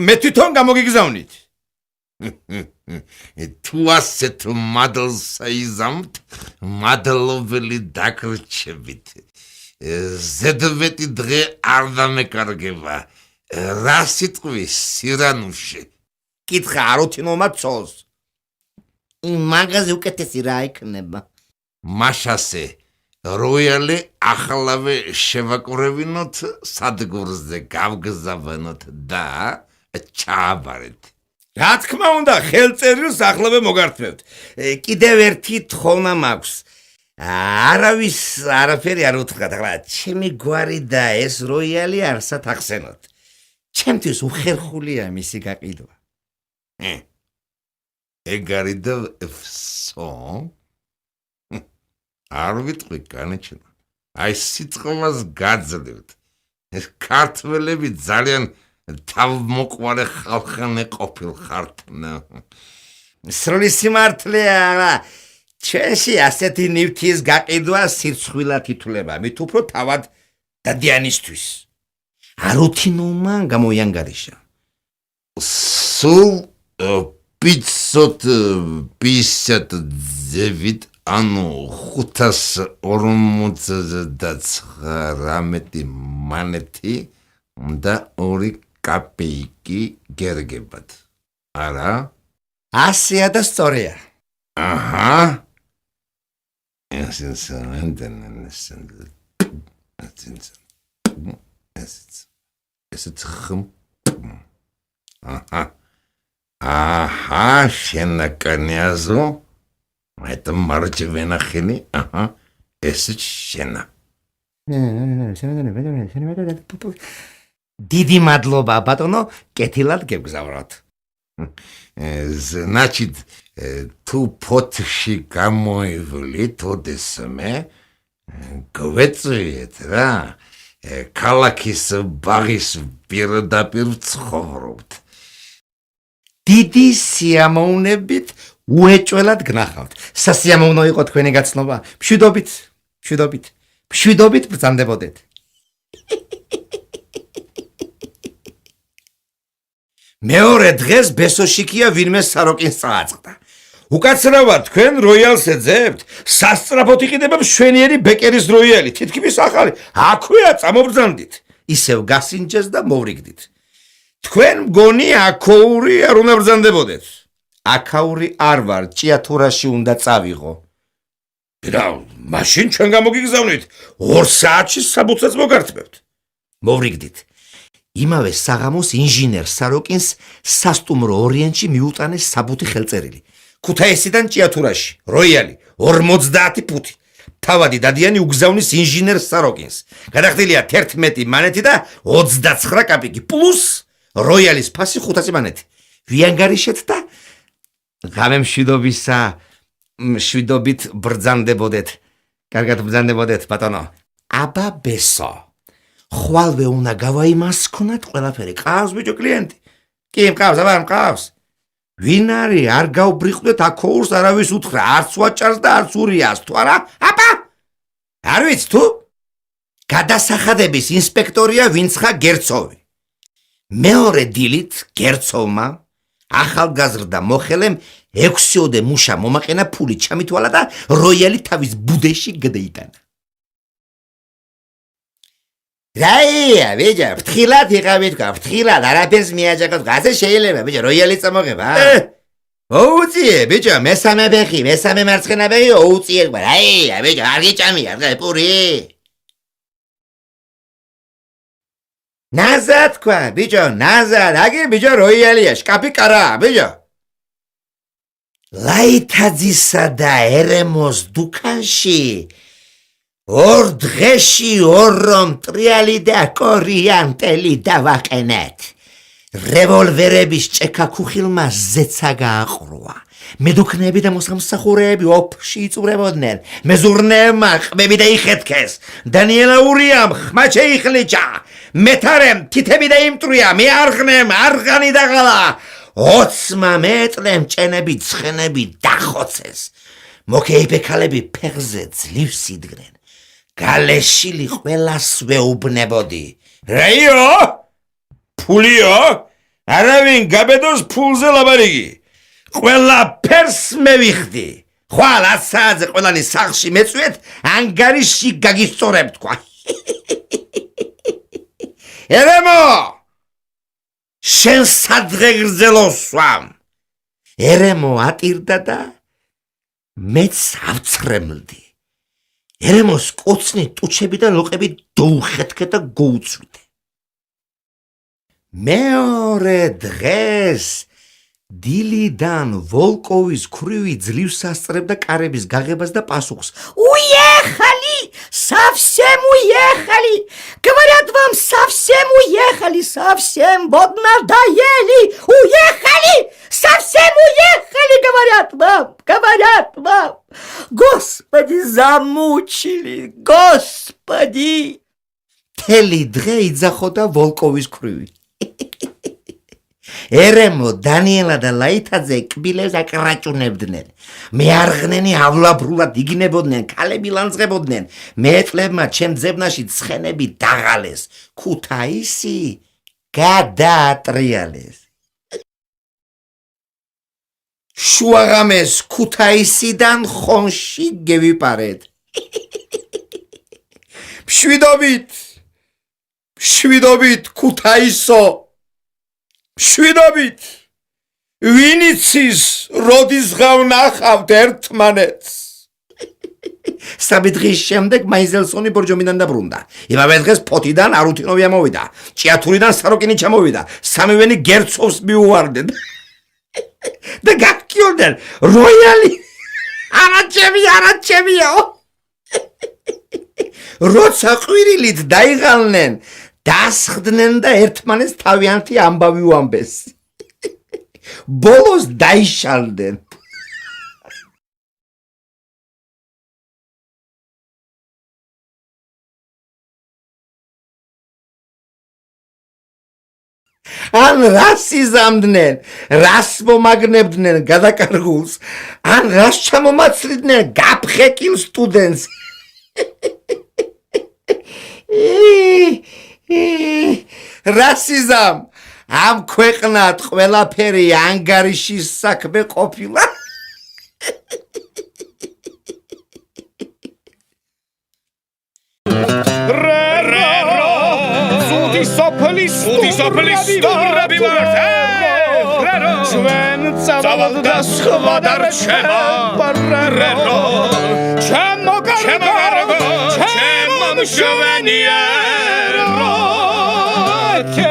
მე თვითონ გამოგიგზავნით. თუ ასეთ მადლს აიზამთ, მადლობელი დაგრჩებით. ზედმეტი დღე არ დამეკარგება. რა სიტყვის სირანუში? კითხა არუთინომა ცოლს. იმ მაღაზი უკეთესი რა იქნება? მაშასე როიალი ახლავე შევაკურებინოთ სადგურზე გავგზავნოთ და ჩააბარეთ. რა თქმა უნდა, ხელწერილს ახლავე მოგართმევთ. კიდევ ერთი თხოვნა მაქვს. არავის არაფერი არ უთხრათ, ახლა ჩემი გვარი და ეს როიალი არსად ახსენოთ. ჩემთვის უხერხულია მისი გაყიდვა. ეგ არის და ფსო? არ ვიტყვი განეჩინა. აი სიტყვას გაძლევთ. ეს ქართველები ძალიან თავმოყვარე ხალხანი ყოფილხართ. სრული სიმართლეა, ჩვენში ასეთი ნივთის გაყიდვა სირცხვილად ითვლება, მით უფრო თავად დადიანისთვის. არუთინომა გამოიანგარიშა. სულ 559 ანუ 559 მანეთი და 2 კაპეიკი გერგებად. არა? 100-ია და სწორია. აჰა. აჰა, შენაკანიაზო. Это მარჯვენა ხელი, აჰა, ეს შენა. დიდი მადლობა, ბატონო, კეთილად გეგზავნოთ. Значит, თუ ფოთში გამოივლით ოდესმე, გვეწვიეთ რა, ქალაქის ბაღის პირდაპირ ცხოვრობთ. დიდი სიამოვნებით უეჭველად გნახავთ. სასიამოვნო იყო თქვენი გაცნობა. მშვიდობით ბრძანდებოდეთ. მეორე დღეს ბესოშიკია ვინმე საროკინს წააწყდა. უკაცრავად თქვენ როიალს ეძებთ? სასწრაფოდ იყიდება მშვენიერი ბეკერის როიალი, თითქმის ახალი. აქვეა წამობრძანდით. ისევ გასინჯეს და მოვრიგდით. თქვენ მგონი აქაური არ უნდა ბრძანდებოდეთ. აქაური არ ვარ, ჭიათურაში უნდა წავიღო. და მაშინ ჩვენ გამოგიგზავნით. 2 საათში საბუთსაც მოგართმევთ. მოვრიგდით. იმავე საღამოს ინჟინერ საროკინს სასტუმრო ორიენტში მიუტანეს საბუთი ხელწერილი. ქუთაისიდან ჭიათურაში, როიალი, 50 ფუთი. თავადი დადიანი უგზავნის ინჟინერ საროკინს. გადახდილია 11 მანეთი და 29 კაპიკი პლუს როიალის ფასი 500 მანეთი. ვიანგარიშეთ და გამემშვიდობისა, მშვიდობით ბრძანდებოდეთ. კარგად ბრძანდებოდეთ, ბატონო. აბა ბესო. ხვალვე უნდა გავაიმასქნათ ყველაფერი. ყავს ბიჭო კლიენტი? კი, მყავს, აბა მყავს. ვინ არის? არ გავბრიყვდეთ აქოურს არავის უთხრა, არც ვაჭარს და არც ურიას თუ არა? აბა! არ ვიცი თუ? გადასახადების ინსპექტორია ვინცხა გერცოვი. მეორე დილით გერცოვმა ახალგაზრდა მოხელემ 6-ოდე მუშა მომაყენა ფული ჩამითვალა და როიალი თავის ბუდეში გადაიტანა. რაია, ბიჭო, ფრთხილად იყავით, ფრთხილად, არაფერს მიაჯახოთ, ასე შეიძლება, ბიჭო, როიალი წამოღება. ოუწიე, ბიჭო, მესამე ბეხი, მესამე მარცხენა ბეხი, ოუწიე, რაია, ბიჭო, არ გიჭამია, პური. ნაზად თქვა, ბიჭო, ნაზად, აგი, ბიჭო, როიალია, შკაფი კარა, ბიჭო. ლაითაძისა და ერემოს დუქანში 2 დღეში 2 მტრიალი და კორიანტელი დავაყენეთ. რევოლვერების ჭექაქუხილმა ზეცა გააყროა. მედუქნები და მოსამსახურეები ოფში იწურებოდნენ. მეზურნეებმა ყბები დაიხეთქეს. დანიელა ურიამ ხმა შეიხლიჭა. მეთარემ თითები დაიმტრია. მეარღნემ არღანი დაღალა. 20 მეტრემ ჭენები ცხენები დახოცეს. მოკეიფე ქალები ფეხზე ძლივს იდგნენ. გალეშილი ყველას ვეუბნებოდი. რაიო? ფულიო? არავინ გაბედოს ფულზე ლაბარიგი. ყველაფერს მევიხდი. ხვალ 10 საათზე ყველანი სახლში მეწვიეთ, ანგარიში გაგისწორებ თქვა. ერემო! შენ სადღე გრძელოსვამ. ერემო ატირდა და მეც ავცრემლდი. ერემოს კოცნი ტუჩები და ლოყები დაუხეთქე და გოუცვიდე. მეორე დღეს დილიდან ვოლკოვის ქრივი ძლივს ასწრებდა კარების გაღებას და პასუხს. Уехали! Совсем уехали! Говорят вам, совсем уехали! Совсем вот надоели! Уехали! Совсем уехали! Говорят вам! Господи, замучили! Господи! მთელი დღე იძახოდა ვოლკოვის ქრივი. ერემო, დანიელა და ლაითაძე კბილებს აკრაჭუნებდნენ. მეარღნენი ავლაბრულად იგინებოდნენ, ქალები ლანძღებოდნენ. მეტლებმა ჩემ ძებნაში ცხენები დაღალეს. ქუთაისი გადაატრიალეს. შუაღამეს ქუთაისიდან ხონში გევიპარეთ. მშვიდობით ქუთაისო, მშვიდობით ვინიცის როდის ღავნახავთ ერთმანეთს. სამი დღის შემდეგ მაიზელსონი ბორჯომიდან დაბრუნდა. იმავე დღეს ფოთიდან არუთინოვი ამოვიდა. ჭიათურიდან საროკინი ჩამოვიდა. სამივენი გერცოვს მიუვარდნენ. და გაქიოდნენ როიალი არაჩემიო. როცა ყვირილით დაიღალნენ, დასხდნენ და ერთმანეთს თავიანთი ამბავი უამბეს. ბოლოს დაიშალდნენ. ან რას იზამდნენ, რას მომაგნებდნენ გადაკარგულს, ან რას ჩამომაცრიდნენ გაფხეკილ სტუდენტს. რასიზამ ამ ქვეყნად ყველაფერი ანგარიშის საქმე ყოფილა. სოფლის სტუმრები ვართ, ჩვენ წავალ და სხვა დარჩება, ჩემო კარგო, ჩემო მშვენიერო, C'è